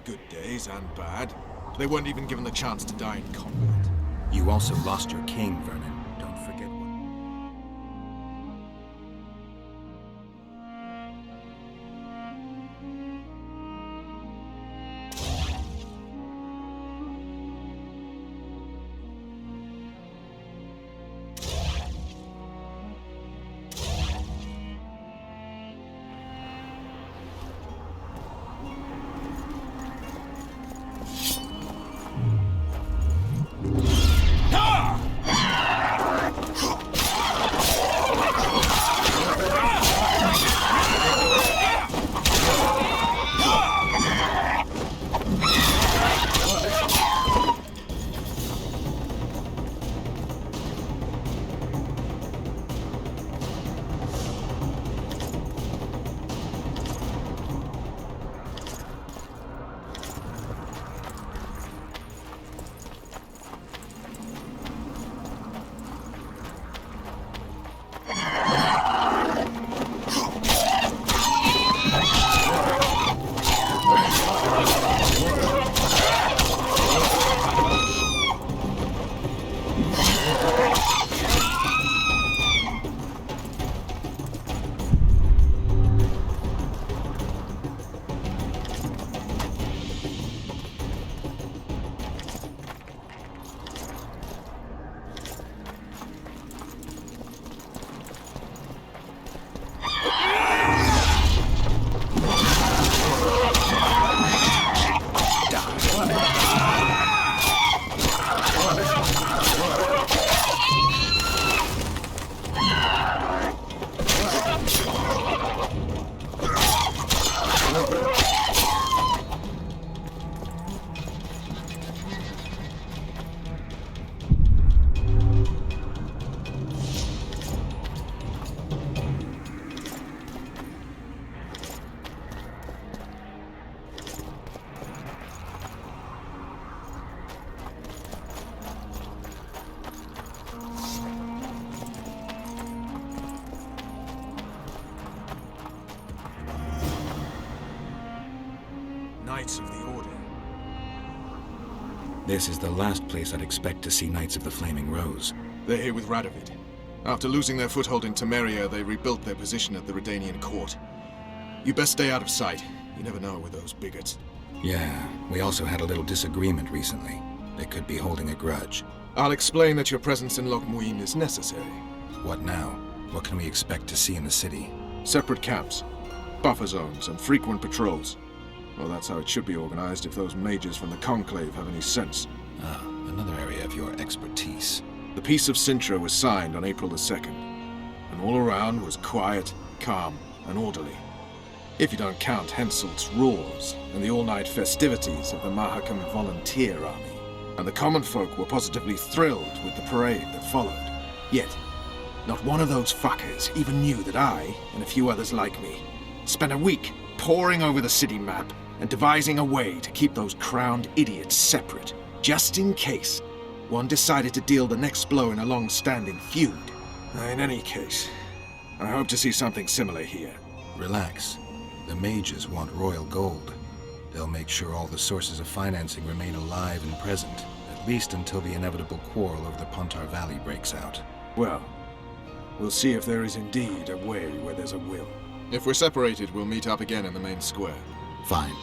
good days and bad. They weren't even given the chance to die in combat. You also lost your king, Vernon. Don't forget what... Knights of the Order. This is the last place I'd expect to see Knights of the Flaming Rose. They're here with Radovid. After losing their foothold in Temeria, they rebuilt their position at the Redanian court. You best stay out of sight. You never know with those bigots. Yeah, we also had a little disagreement recently. They could be holding a grudge. I'll explain that your presence in Loch Muin is necessary. What now? What can we expect to see in the city? Separate camps, buffer zones, and frequent patrols. Well, that's how it should be organized if those mages from the Conclave have any sense. Ah, another area of your expertise. The Peace of Sintra was signed on April the 2nd, and all around was quiet, calm, and orderly. If you don't count Henselt's roars and the all-night festivities of the Mahakam Volunteer Army. And the common folk were positively thrilled with the parade that followed. Yet, not one of those fuckers even knew that I, and a few others like me, spent a week poring over the city map and devising a way to keep those crowned idiots separate, just in case one decided to deal the next blow in a long-standing feud. In any case, I hope to see something similar here. Relax. The mages want royal gold. They'll make sure all the sources of financing remain alive and present, at least until the inevitable quarrel over the Pontar Valley breaks out. Well, we'll see if there is indeed a way where there's a will. If we're separated, we'll meet up again in the main square. Fine.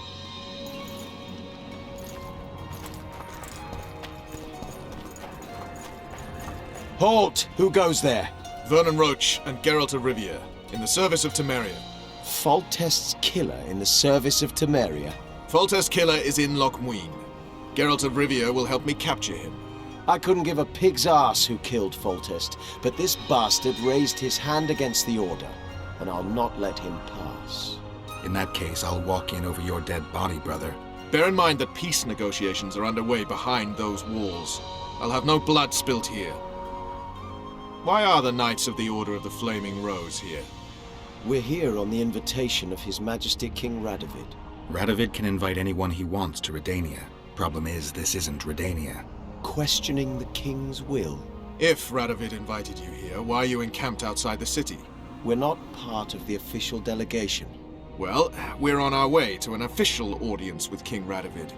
Halt! Who goes there? Vernon Roche and Geralt of Rivia, in the service of Temeria. Foltest's killer in the service of Temeria. Foltest's killer is in Loch Muin. Geralt of Rivia will help me capture him. I couldn't give a pig's ass who killed Foltest, but this bastard raised his hand against the Order, and I'll not let him pass. In that case, I'll walk in over your dead body, brother. Bear in mind that peace negotiations are underway behind those walls. I'll have no blood spilt here. Why are the Knights of the Order of the Flaming Rose here? We're here on the invitation of His Majesty King Radovid. Radovid can invite anyone he wants to Redania. Problem is, this isn't Redania. Questioning the King's will. If Radovid invited you here, why are you encamped outside the city? We're not part of the official delegation. Well, we're on our way to an official audience with King Radovid.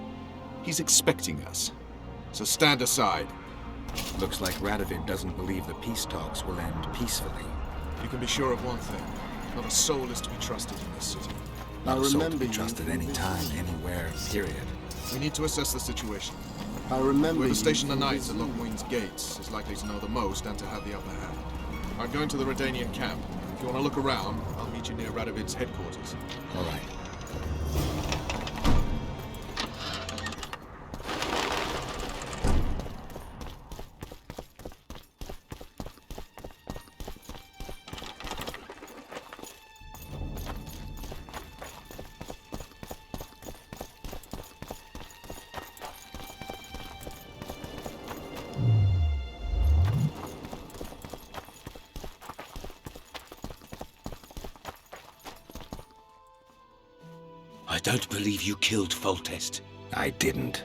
He's expecting us. So stand aside. Looks like Radovid doesn't believe the peace talks will end peacefully. You can be sure of one thing. Not a soul is to be trusted in this city. Not a soul to be trusted any time, anywhere, period. We need to assess the situation. I remember Whoever stationed the knights at Lochmuin's gates is likely to know the most and to have the upper hand. I'm going to the Redanian camp. If you want to look around, I'll meet you near Radovid's headquarters. All right. I don't believe you killed Foltest. I didn't.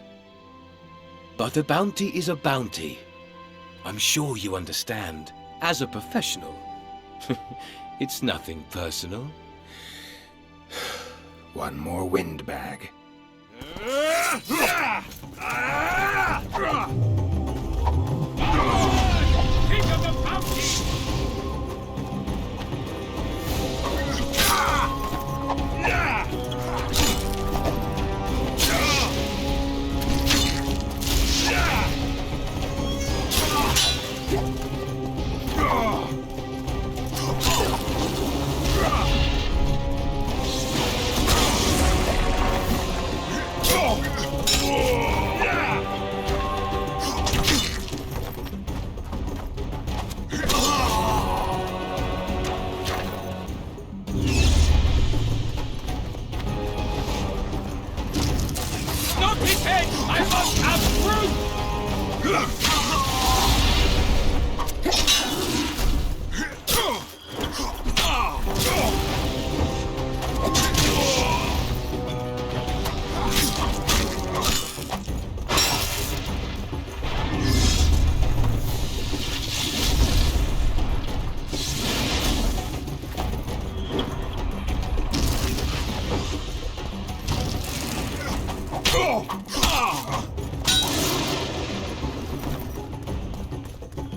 But a bounty is a bounty. I'm sure you understand. As a professional. It's nothing personal. One more windbag. Think of the bounty! I must have proof!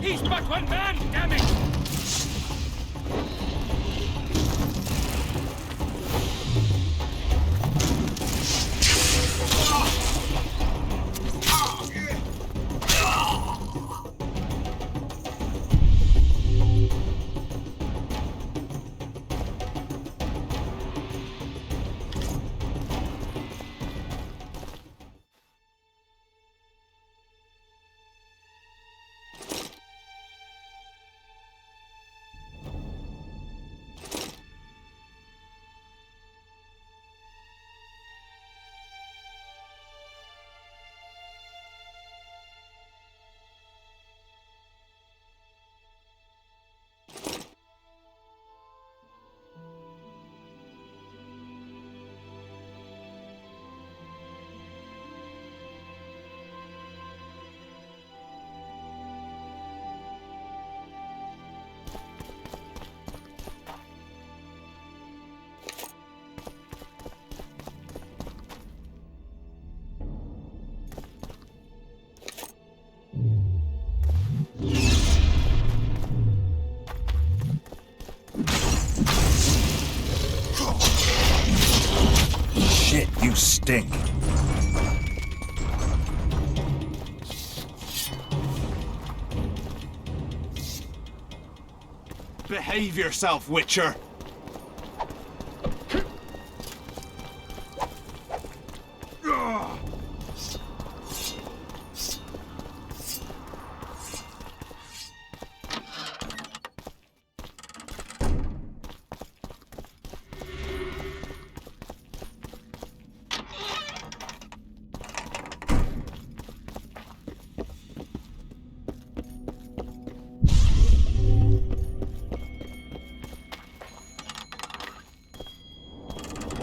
He's but one man, damn it! Shit, you stink. Behave yourself, Witcher!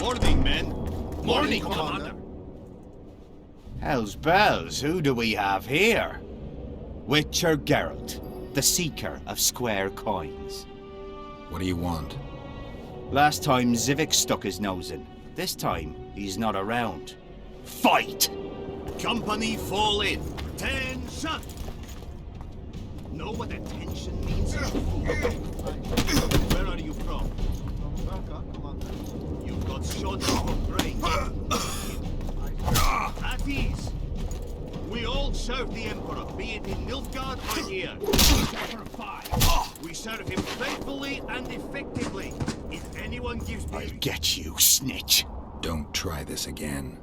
Morning, men. Morning, Commander. Hell's bells, who do we have here? Witcher Geralt, the seeker of square coins. What do you want? Last time Zivik stuck his nose in. This time, he's not around. Fight! Company fall in. Tension! Know what attention means? Where are you from? You've got shot for brain. At ease. We all serve the Emperor, be it in Nilfgaard or here. We serve him faithfully and effectively. If anyone gives me... I'll get you, snitch. Don't try this again.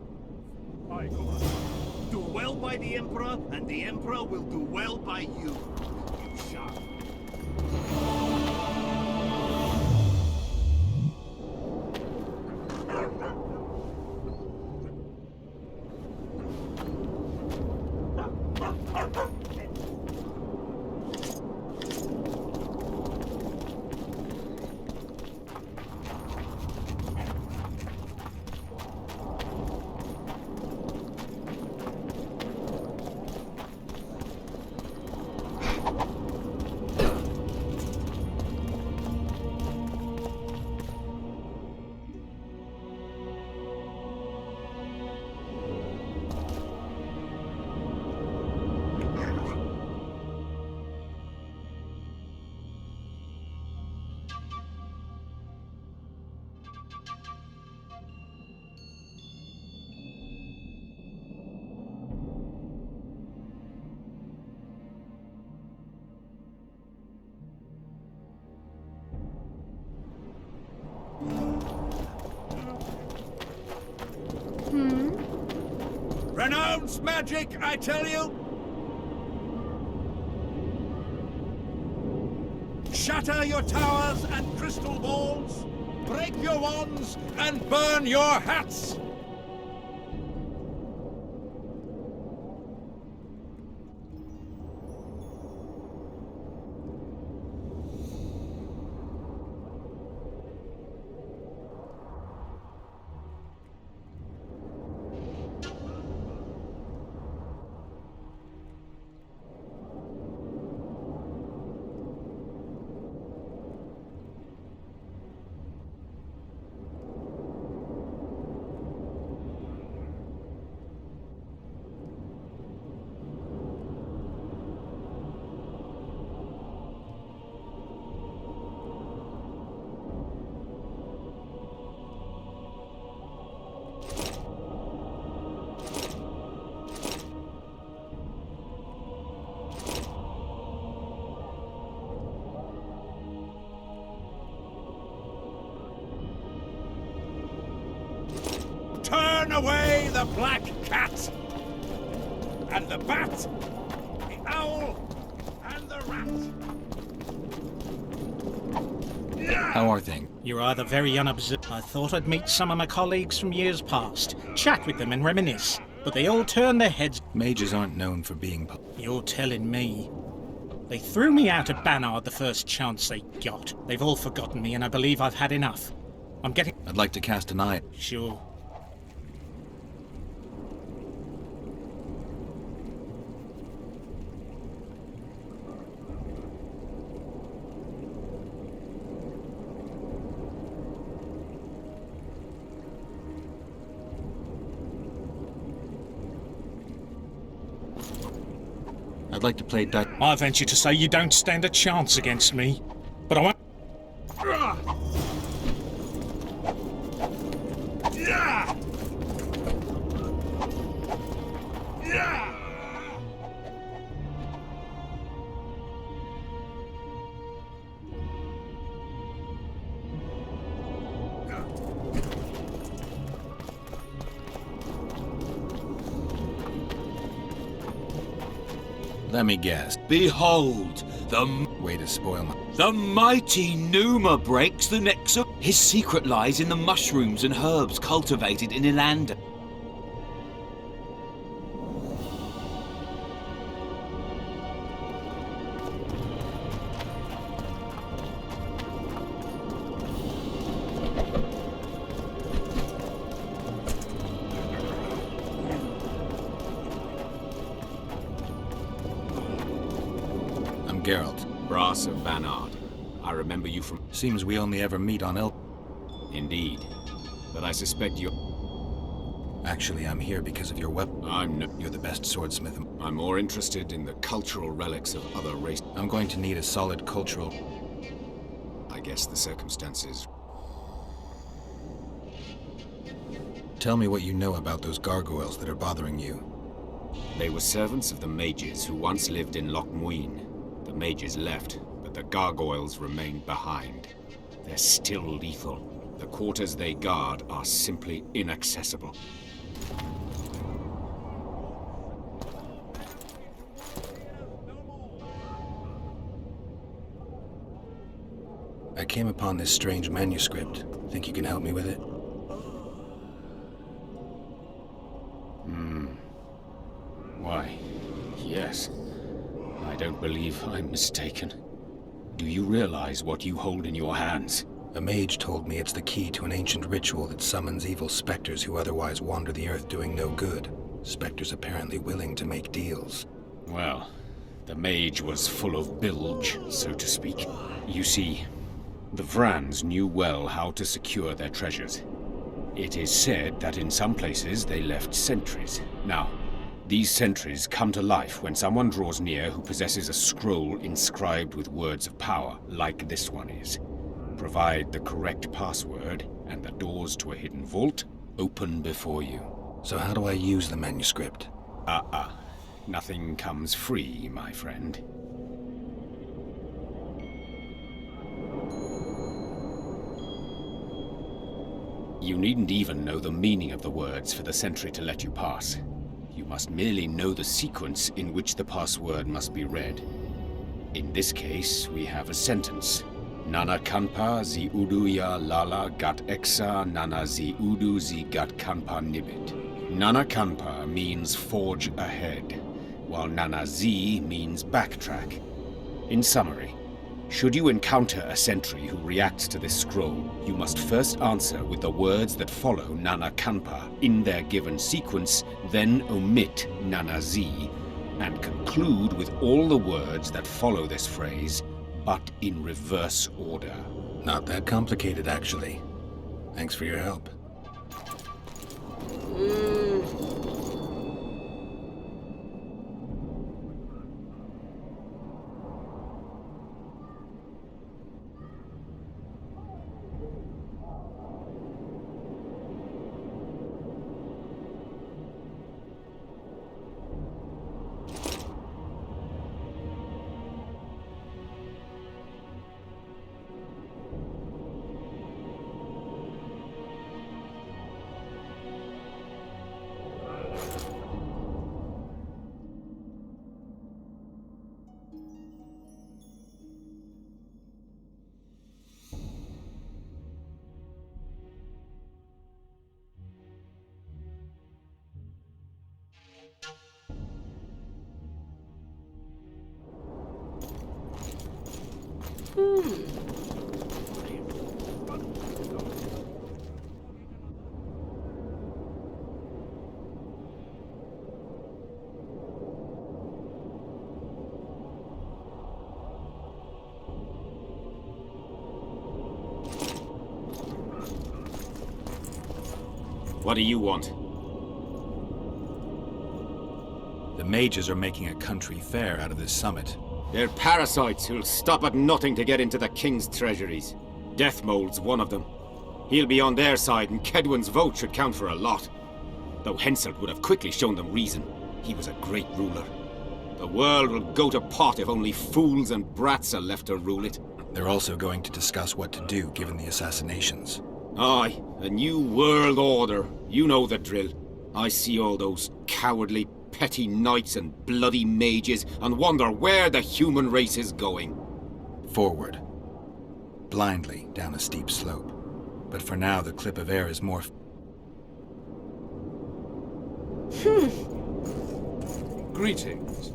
Do well by the Emperor, and the Emperor will do well by you. You shall. Renounce magic, I tell you! Shatter your towers and crystal balls, break your wands and burn your hats! Turn away the black cat, and the bat, the owl, and the rat. How are things? You're either very unobservant. I thought I'd meet some of my colleagues from years past, chat with them and reminisce, but they all turn their heads. Mages aren't known for being... You're telling me. They threw me out of Banard the first chance they got. They've all forgotten me, and I believe I've had enough. I'm getting... I'd like to cast an eye. Sure. I'd like to play dice. I venture to say you don't stand a chance against me, but I won't... Let me guess. Behold, Way to spoil my... the mighty Numa breaks the necks of... His secret lies in the mushrooms and herbs cultivated in Ilander. I'm Geralt. Brass of Banard. I remember you from... Seems we only ever meet on Indeed. But I suspect you're... Actually, I'm here because of your weapon. You're the best swordsmith. I'm more interested in the cultural relics of other races. I'm going to need a solid cultural... I guess the circumstances... Tell me what you know about those gargoyles that are bothering you. They were servants of the mages who once lived in Loch Muin. The mages left, but the gargoyles remained behind. They're still lethal. The quarters they guard are simply inaccessible. I came upon this strange manuscript. Think you can help me with it? Why, yes. I don't believe I'm mistaken. Do you realize what you hold in your hands? A mage told me it's the key to an ancient ritual that summons evil specters who otherwise wander the earth doing no good. Specters apparently willing to make deals. Well, the mage was full of bilge, so to speak. You see, the Vrans knew well how to secure their treasures. It is said that in some places they left sentries. Now, these sentries come to life when someone draws near who possesses a scroll inscribed with words of power, like this one is. Provide the correct password, and the doors to a hidden vault open before you. So how do I use the manuscript? Nothing comes free, my friend. You needn't even know the meaning of the words for the sentry to let you pass. You must merely know the sequence in which the password must be read. In this case, we have a sentence. Nana kanpa zi udu ya lala gat exa nana zi udu zi gat kanpa nibit. Nana kanpa means forge ahead, while nana zi means backtrack. In summary, should you encounter a sentry who reacts to this scroll, you must first answer with the words that follow Nana Kanpa in their given sequence, then omit Nana Z, and conclude with all the words that follow this phrase, but in reverse order. Not that complicated, actually. Thanks for your help. What do you want? The mages are making a country fair out of this summit. They're parasites who'll stop at nothing to get into the king's treasuries. Deathmold's one of them. He'll be on their side, and Kedwin's vote should count for a lot. Though Henselt would have quickly shown them reason. He was a great ruler. The world will go to pot if only fools and brats are left to rule it. They're also going to discuss what to do given the assassinations. Aye, a new world order. You know the drill. I see all those cowardly, petty knights and bloody mages and wonder where the human race is going. Forward. Blindly down a steep slope. But for now, the clip of air is more... Greetings.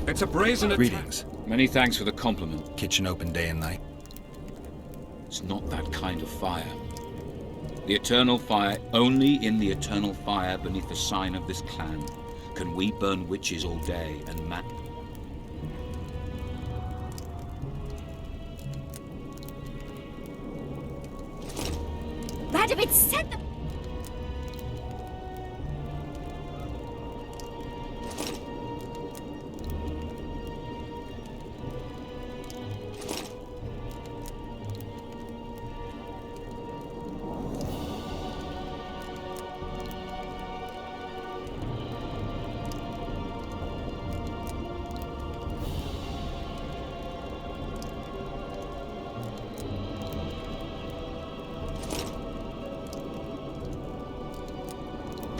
It's a brazen attack. Greetings. Many thanks for the compliment. Kitchen open day and night. It's not that kind of fire. The eternal fire, only in the eternal fire beneath the sign of this clan can we burn witches all day and Radovid sent them.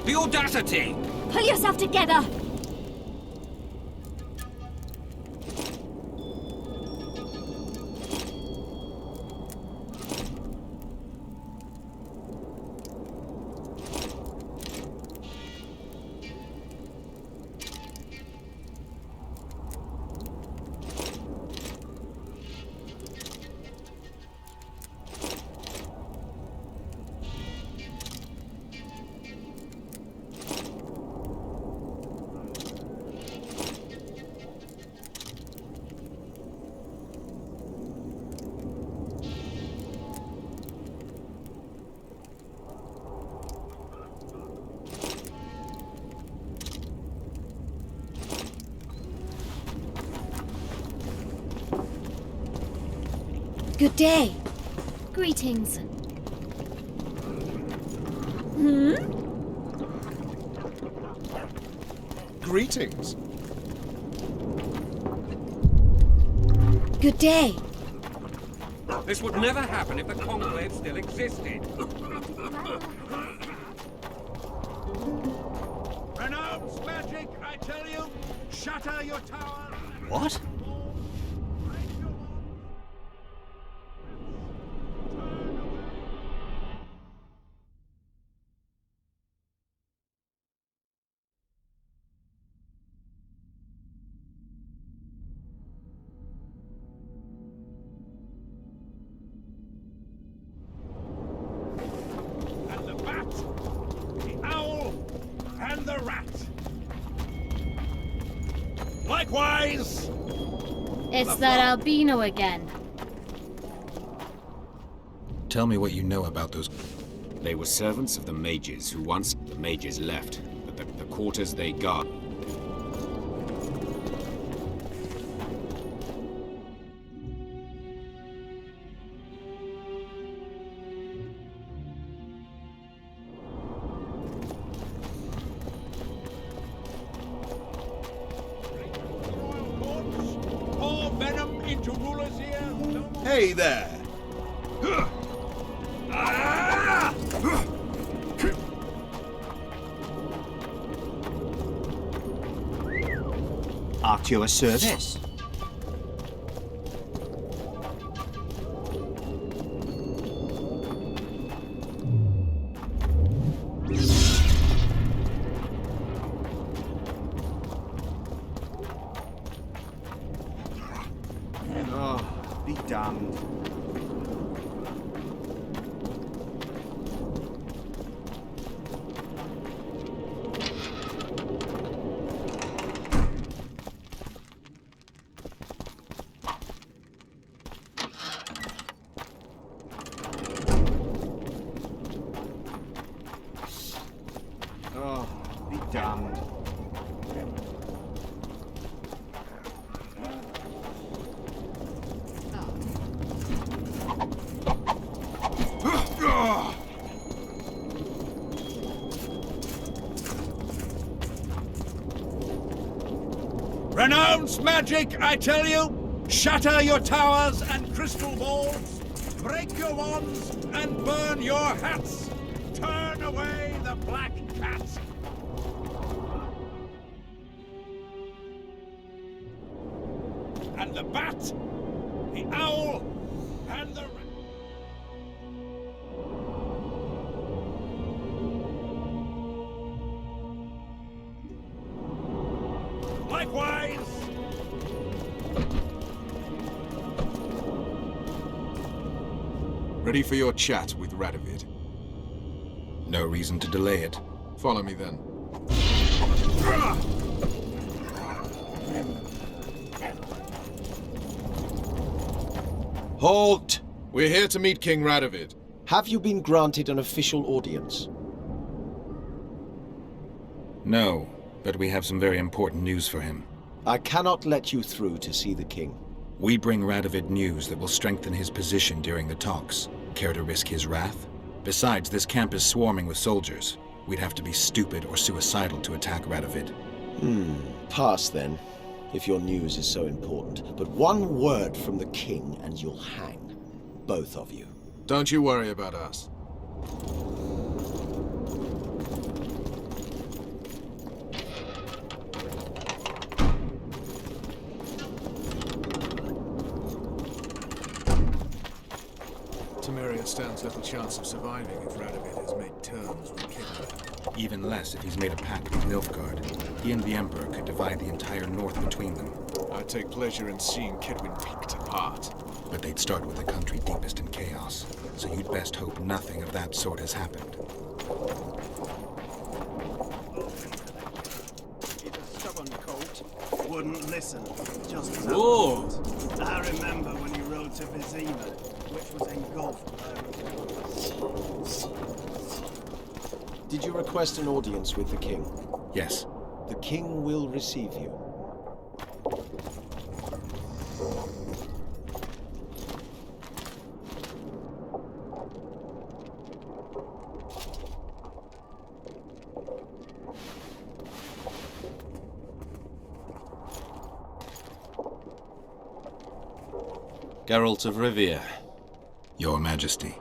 The audacity! Pull yourself together. Good day. Greetings. Greetings. Good day. This would never happen if the Conclave still existed. Renounce magic, I tell you! Shatter your tower! What? And the bat, the owl, and the rat. Likewise! It's that albino again. Tell me what you know about those. They were servants of the mages who once the mages left, but the quarters they guard. Pour venom into rulers' ears. Hey there! At your service. Oh, be damned. Oh, be damned. Renounce magic, I tell you! Shatter your towers and crystal balls! Break your wands and burn your hats! Turn away the black cat! And the bat, the owl, and the rat. Likewise! ready for your chat with Radovid. No reason to delay it. Follow me then. Halt! We're here to meet King Radovid. Have you been granted an official audience? No, but we have some very important news for him. I cannot let you through to see the king. We bring Radovid news that will strengthen his position during the talks. Care to risk his wrath? Besides, this camp is swarming with soldiers. We'd have to be stupid or suicidal to attack Radovid. Pass then, if your news is so important. But one word from the king and you'll hang. Both of you. Don't you worry about us. Temeria stands little chance of surviving if Radovid has made terms with Kedwen. Even less if he's made a pact with Nilfgaard. He and the Emperor could divide the entire north between them. I take pleasure in seeing Kedwen picked apart. But they'd start with the country deepest in chaos, so you'd best hope nothing of that sort has happened. He's a stubborn colt. Wouldn't listen. Just as Whoa! I remember when he rode to Vizima, which was engulfed by... Did you request an audience with the king? Yes. The king will receive you. Geralt of Rivia. Your Majesty.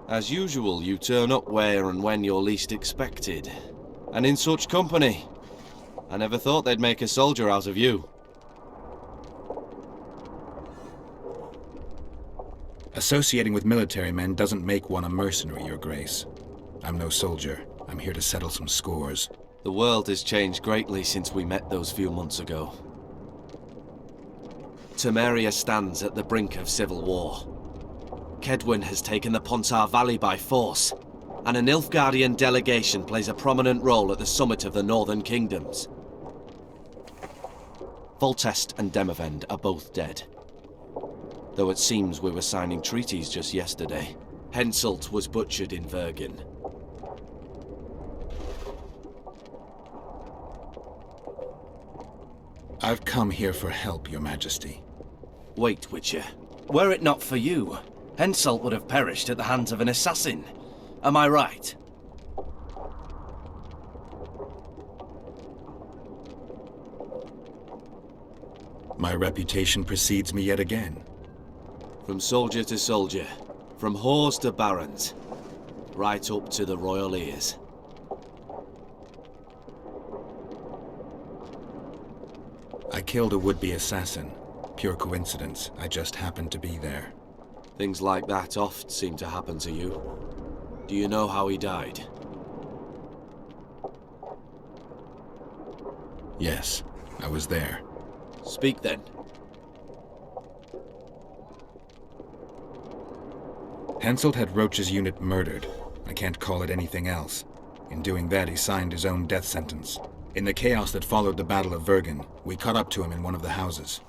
As usual, you turn up where and when you're least expected. And in such company. I never thought they'd make a soldier out of you. Associating with military men doesn't make one a mercenary, Your Grace. I'm no soldier. I'm here to settle some scores. The world has changed greatly since we met those few months ago. Temeria stands at the brink of civil war. Kedwen has taken the Pontar Valley by force, and a Nilfgaardian delegation plays a prominent role at the summit of the Northern Kingdoms. Foltest and Demavend are both dead. Though it seems we were signing treaties just yesterday. Henselt was butchered in Vergen. I've come here for help, Your Majesty. Wait, Witcher. Were it not for you, Henselt would have perished at the hands of an assassin. Am I right? My reputation precedes me yet again. From soldier to soldier, from whores to barons, right up to the royal ears. I killed a would-be assassin. Pure coincidence. I just happened to be there. Things like that oft seem to happen to you. Do you know how he died? Yes, I was there. Speak then. Henselt had Roach's unit murdered. I can't call it anything else. In doing that, he signed his own death sentence. In the chaos that followed the Battle of Vergen, we caught up to him in one of the houses.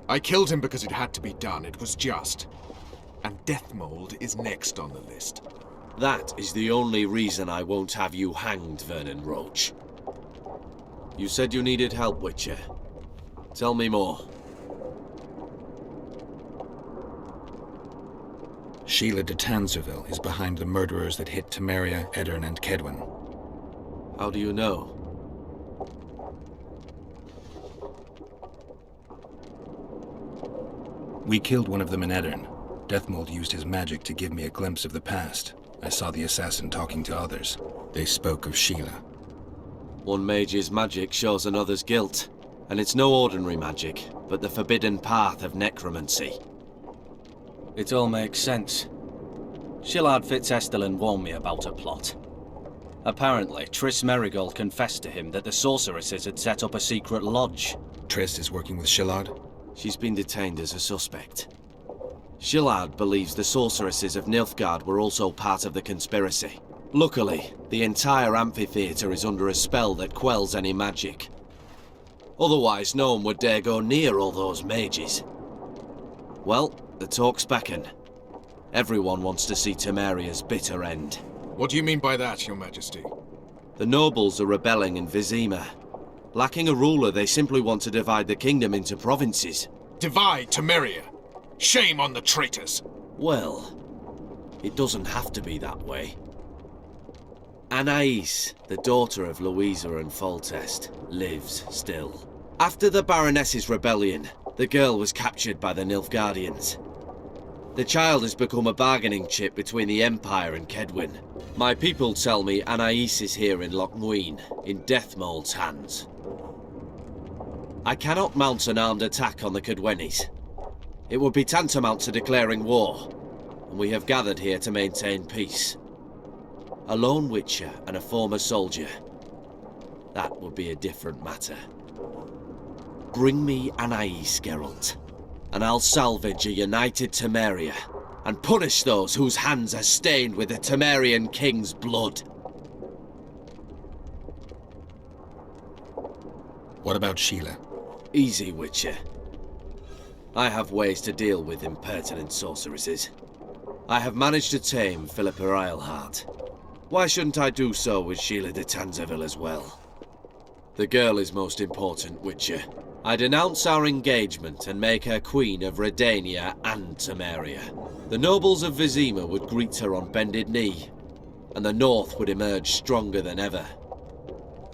I killed him because it had to be done. It was just. And Deathmold is next on the list. That is the only reason I won't have you hanged, Vernon Roach. You said you needed help, Witcher. Tell me more. Sheila de Tanserville is behind the murderers that hit Temeria, Edirn, and Kedwen. How do you know? We killed one of them in Edirn. Deathmold used his magic to give me a glimpse of the past. I saw the assassin talking to others. They spoke of Sheila. One mage's magic shows another's guilt. And it's no ordinary magic, but the forbidden path of necromancy. It all makes sense. Shillard Fitzestelin warned me about a plot. Apparently, Triss Merigold confessed to him that the sorceresses had set up a secret lodge. Triss is working with Shillard? She's been detained as a suspect. Shillard believes the sorceresses of Nilfgaard were also part of the conspiracy. Luckily, the entire amphitheatre is under a spell that quells any magic. Otherwise, no one would dare go near all those mages. Well, the talk's beckon. Everyone wants to see Temeria's bitter end. What do you mean by that, Your Majesty? The nobles are rebelling in Vizima. Lacking a ruler, they simply want to divide the kingdom into provinces. Divide Temeria! Shame on the traitors! Well, it doesn't have to be that way. Anais, the daughter of Louisa and Foltest, lives still. After the Baroness's rebellion, the girl was captured by the Nilfgaardians. The child has become a bargaining chip between the Empire and Kedwin. My people tell me Anais is here in Lochmuin, in Deathmold's hands. I cannot mount an armed attack on the Kedwenis. It would be tantamount to declaring war, and we have gathered here to maintain peace. A lone witcher and a former soldier. That would be a different matter. Bring me Anais, Geralt, and I'll salvage a united Temeria, and punish those whose hands are stained with the Temerian king's blood. What about Sheila? Easy, Witcher. I have ways to deal with impertinent sorceresses. I have managed to tame Philippa Eilhart. Why shouldn't I do so with Sheila de Tanzaville as well? The girl is most important, Witcher. I denounce our engagement and make her queen of Redania and Temeria. The nobles of Vizima would greet her on bended knee, and the North would emerge stronger than ever.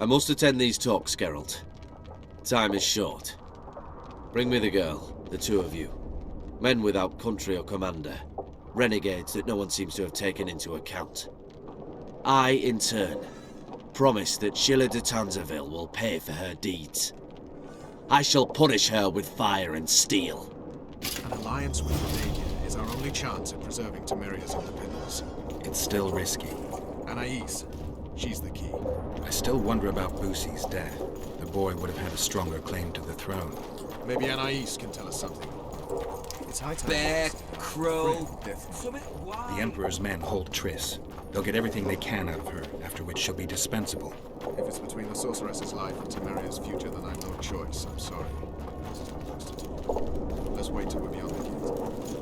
I must attend these talks, Geralt. Time is short. Bring me the girl, the two of you. Men without country or commander. Renegades that no one seems to have taken into account. I, in turn, promise that Sheila de Tanzaville will pay for her deeds. I shall punish her with fire and steel. An alliance with Redania is our only chance at preserving Temeria's independence. It's still risky. Anais, she's the key. I still wonder about Boosie's death. The boy would have had a stronger claim to the throne. Maybe Anais can tell us something. It's high time. Bear, crow, The Emperor's men hold tryst. They'll get everything they can out of her, after which she'll be dispensable. If it's between the sorceress's life and Temeria's future, then I've no choice. I'm sorry. Let's wait till we're beyond the gate.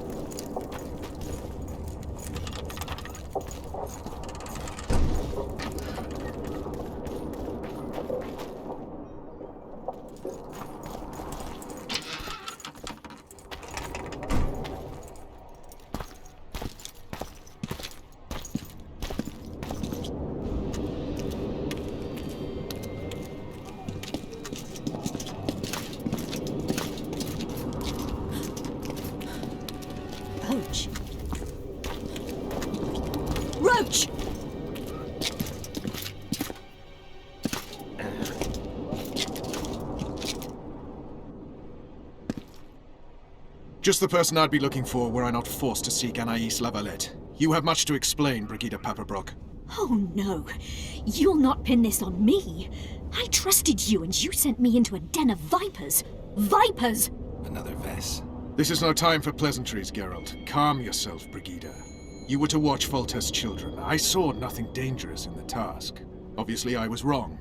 Roach. Roach! Just the person I'd be looking for were I not forced to seek Anais Lavalette. You have much to explain, Brigida Paperbrock. Oh no, you'll not pin this on me. I trusted you and you sent me into a den of vipers. Vipers! Another Vess. This is no time for pleasantries, Geralt. Calm yourself, Brigida. You were to watch Foltest's children. I saw nothing dangerous in the task. Obviously, I was wrong.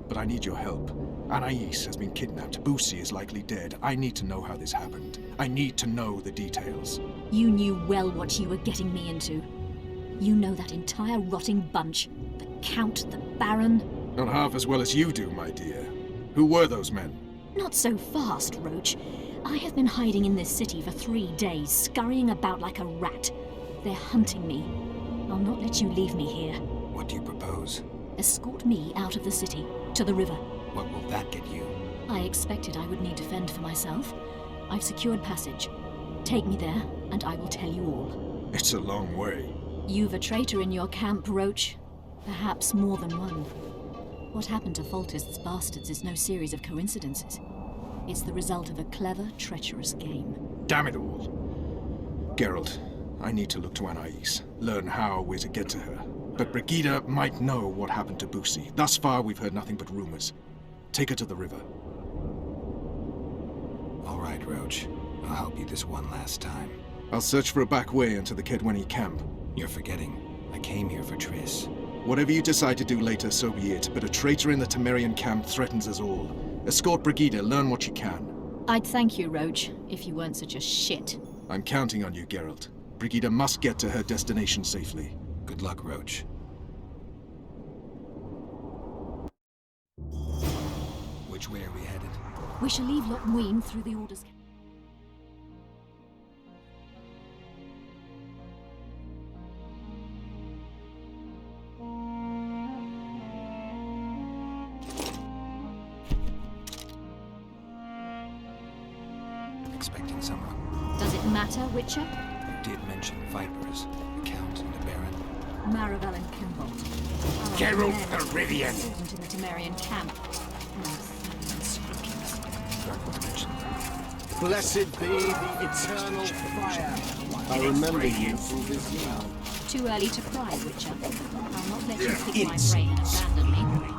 But I need your help. Anais has been kidnapped. Boosie is likely dead. I need to know how this happened. I need to know the details. You knew well what you were getting me into. You know that entire rotting bunch. The Count, the Baron. Not half as well as you do, my dear. Who were those men? Not so fast, Roach. I have been hiding in this city for 3 days, scurrying about like a rat. They're hunting me. I'll not let you leave me here. What do you propose? Escort me out of the city, to the river. What will that get you? I expected I would need to fend for myself. I've secured passage. Take me there, and I will tell you all. It's a long way. You've a traitor in your camp, Roach. Perhaps more than one. What happened to Foltest's bastards is no series of coincidences. It's the result of a clever, treacherous game. Damn it all. Geralt, I need to look to Anais, learn how we're to get to her. But Brigida might know what happened to Boosie. Thus far, we've heard nothing but rumors. Take her to the river. All right, Roach. I'll help you this one last time. I'll search for a back way into the Kedweni camp. You're forgetting. I came here for Triss. Whatever you decide to do later, so be it, but a traitor in the Temerian camp threatens us all. Escort Brigida, learn what you can. I'd thank you, Roach, if you weren't such a shit. I'm counting on you, Geralt. Brigida must get to her destination safely. Good luck, Roach. Which way are we headed? We shall leave Lochmuin through the Order's... Expecting someone. Does it matter, Witcher? You did mention Vipers, the Count and the Baron. Maravel and Kimbolt. Geralt of Rivia. In the Temerian camp. Darkwood mentioned them. Blessed be the eternal fire. I remember you from this now. Too early to cry, Witcher. I'll not let you pick my brain and abandon me.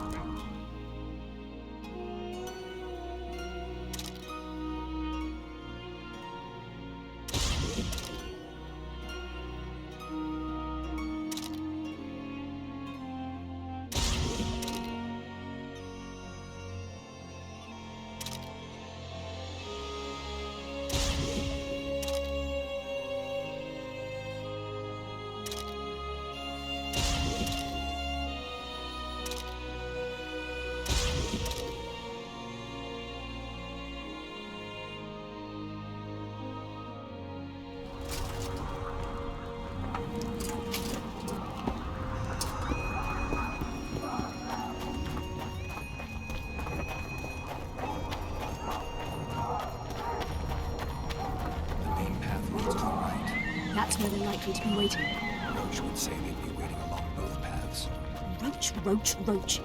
That's where they're likely to be waiting. Roach would say they'd be waiting along both paths. Roach.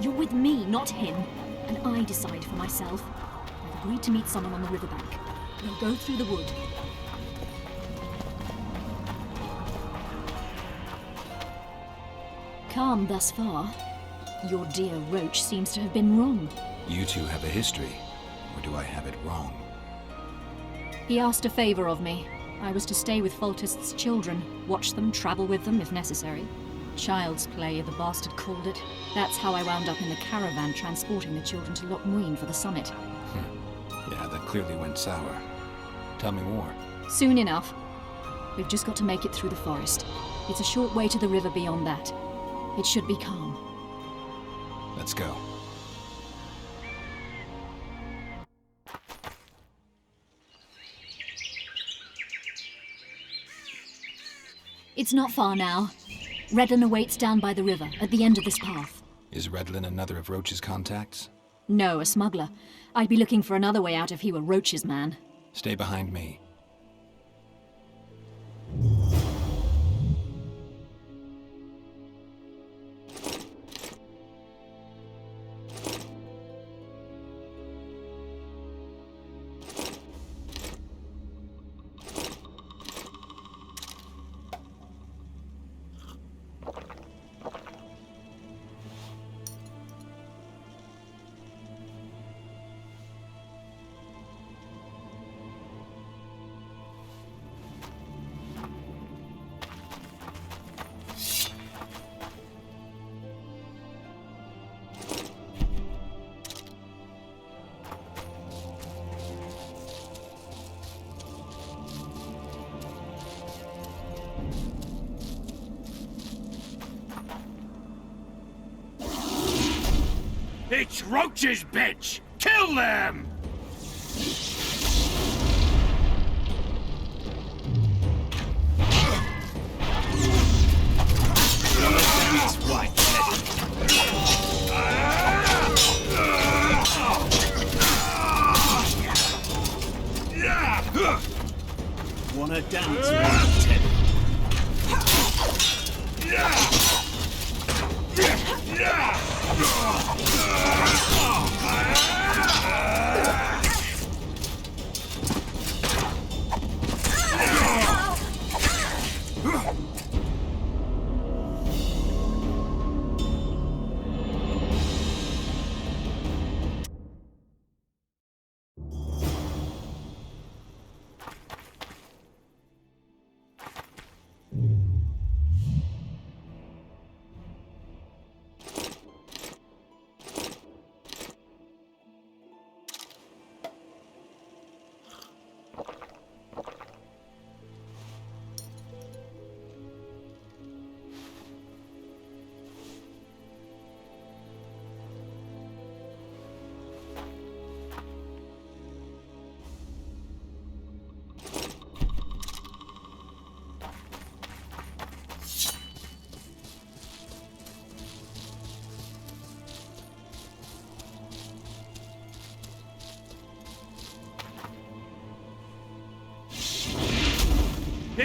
You're with me, not him. And I decide for myself. I've agreed to meet someone on the riverbank. We'll go through the wood. Calm thus far. Your dear Roach seems to have been wrong. You two have a history, or do I have it wrong? He asked a favor of me. I was to stay with Foltest's children, watch them, travel with them if necessary. Child's play, the bastard called it. That's how I wound up in the caravan transporting the children to Lochmuin for the summit. Yeah, that clearly went sour. Tell me more. Soon enough. We've just got to make it through the forest. It's a short way to the river beyond that. It should be calm. Let's go. It's not far now. Redlin awaits down by the river, at the end of this path. Is Redlin another of Roach's contacts? No, a smuggler. I'd be looking for another way out if he were Roach's man. Stay behind me. It's Roach's bitch! Kill them! Wanna dance, Ted?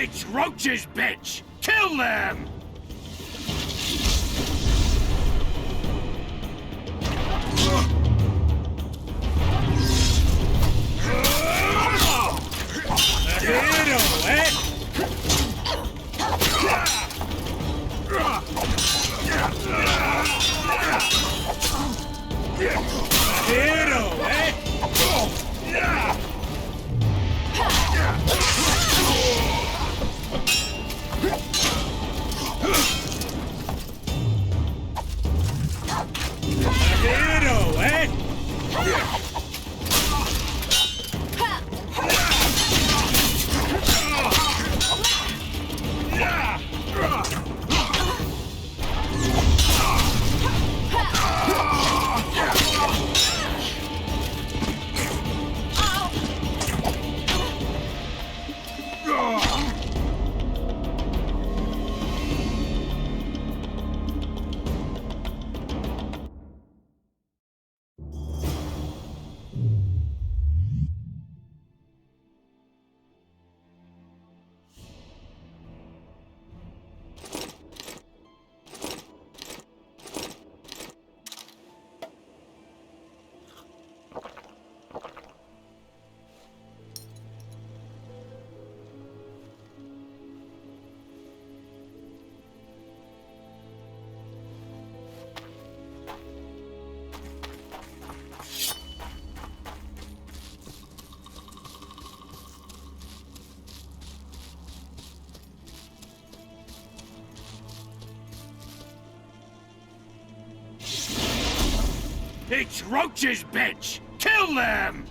It's roaches, bitch! Kill them! A hero, eh? A hero, eh? Hero, eh? It's roaches, bitch! Kill them!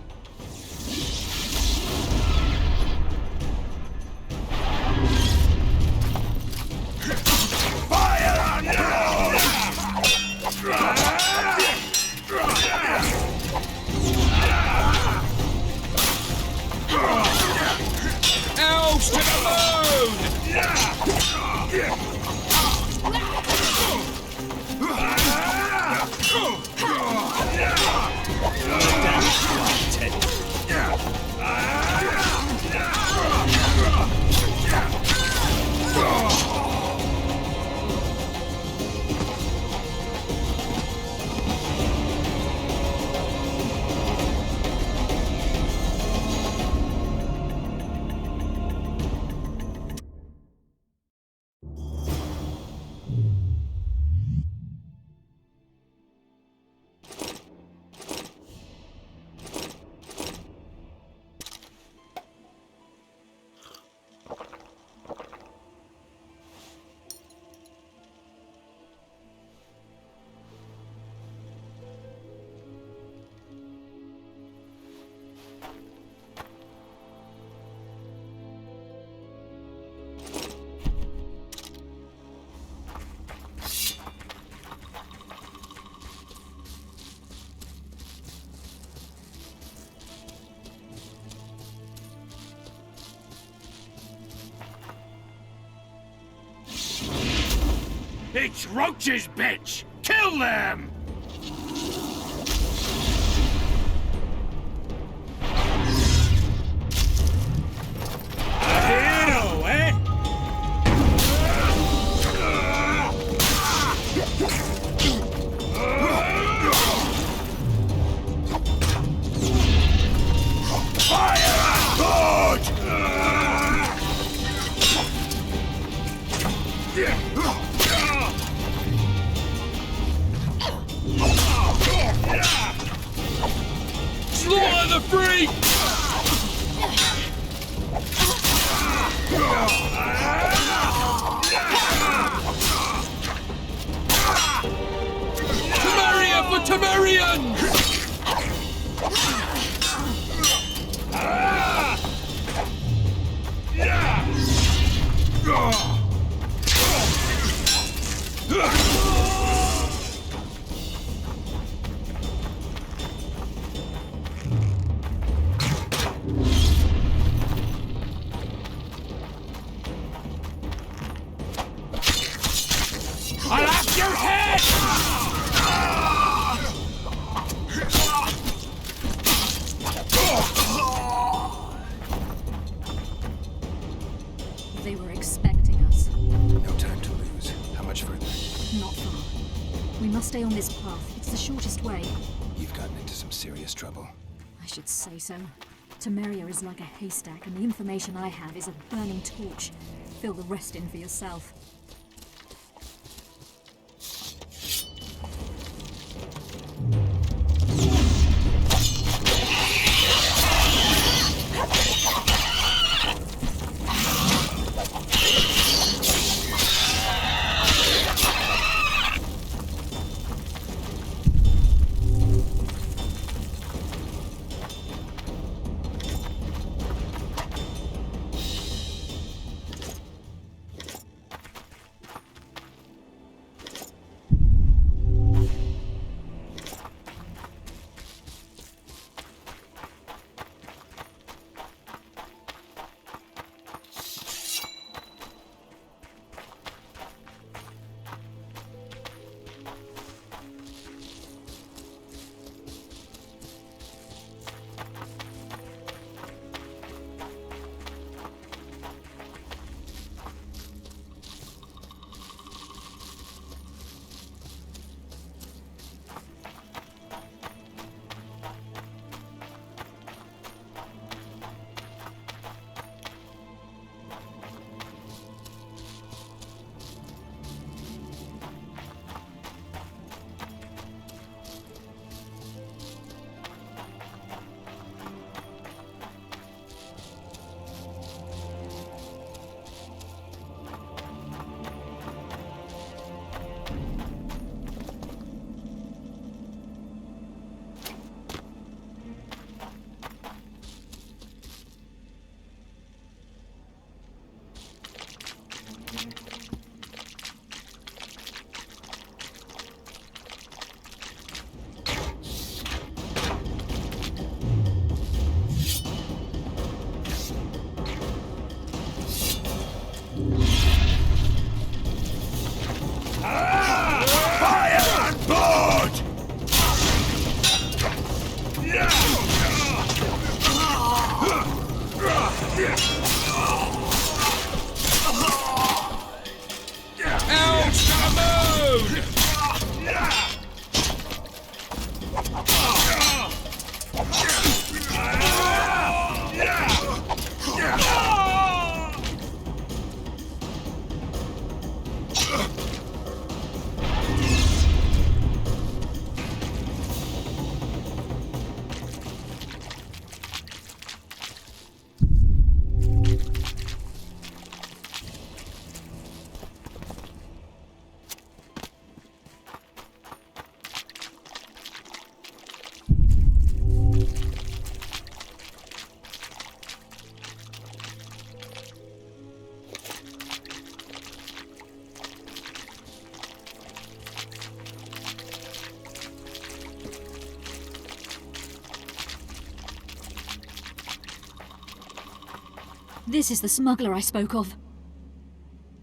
Fire on them! Elves to the moon! It's roaches, bitch! Kill them! A hero, eh? Fire and good! Slaughter the freak! Temeria for Temerians! I'll have your head! must stay on this path. It's the shortest way. You've gotten into some serious trouble. I should say so. Temeria is like a haystack, and the information I have is a burning torch. Fill the rest in for yourself. This is the smuggler I spoke of.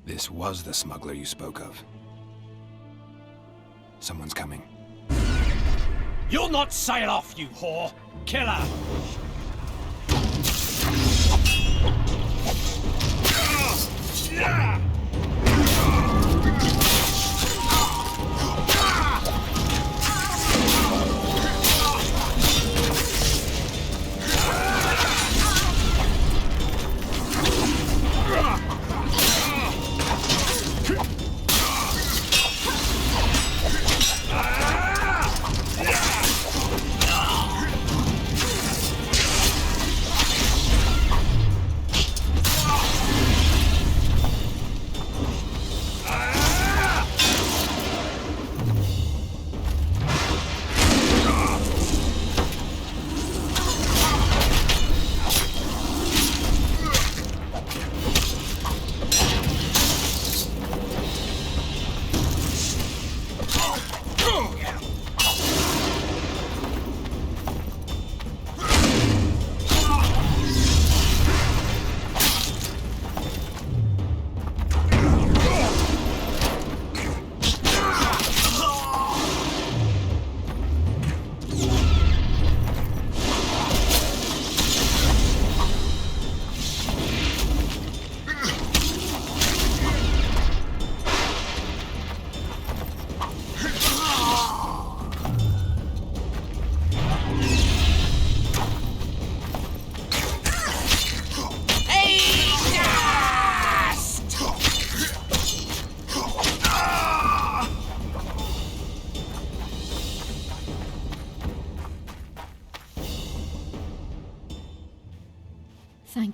This was the smuggler you spoke of. Someone's coming. You'll not sail off, you whore! Kill her!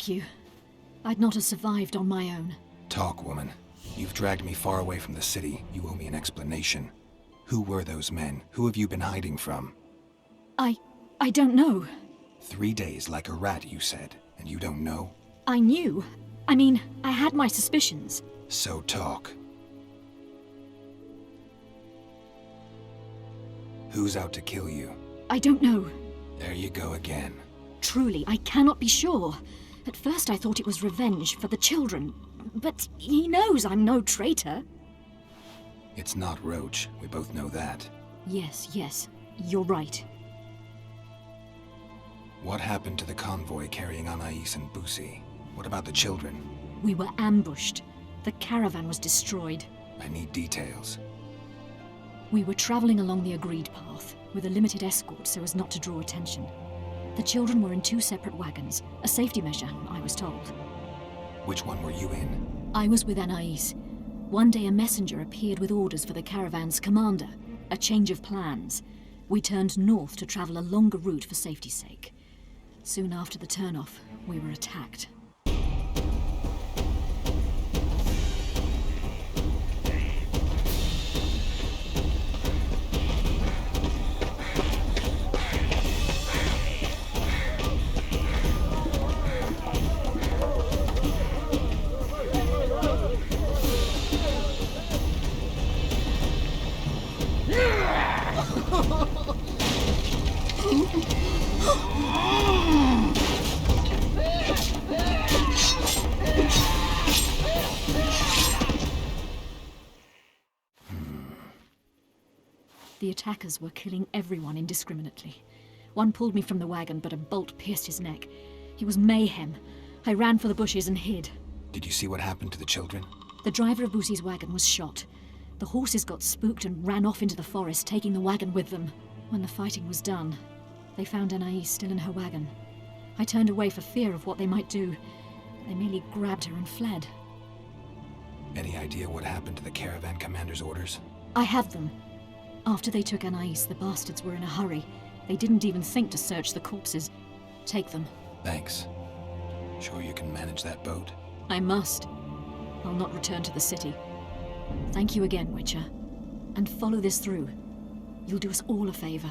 Thank you. I'd not have survived on my own. Talk, woman. You've dragged me far away from the city. You owe me an explanation. Who were those men? Who have you been hiding from? I don't know. 3 days like a rat, you said, and you don't know? I knew. I mean, I had my suspicions. So talk. Who's out to kill you? I don't know. There you go again. Truly, I cannot be sure. At first I thought it was revenge for the children, but he knows I'm no traitor. It's not Roach. We both know that. Yes, you're right. What happened to the convoy carrying Anais and Busi? What about the children? We were ambushed. The caravan was destroyed. I need details. We were traveling along the agreed path, with a limited escort so as not to draw attention. The children were in 2 separate wagons, a safety measure, I was told. Which one were you in? I was with Anais. One day a messenger appeared with orders for the caravan's commander, a change of plans. We turned north to travel a longer route for safety's sake. Soon after the turnoff, we were attacked. The attackers were killing everyone indiscriminately. One pulled me from the wagon, but a bolt pierced his neck. He was mayhem. I ran for the bushes and hid. Did you see what happened to the children? The driver of Busi's wagon was shot. The horses got spooked and ran off into the forest, taking the wagon with them. When the fighting was done, they found Anais still in her wagon. I turned away for fear of what they might do. They merely grabbed her and fled. Any idea what happened to the caravan commander's orders? I have them. After they took Anais, the bastards were in a hurry. They didn't even think to search the corpses. Take them. Thanks. Sure you can manage that boat? I must. I'll not return to the city. Thank you again, Witcher. And follow this through. You'll do us all a favor.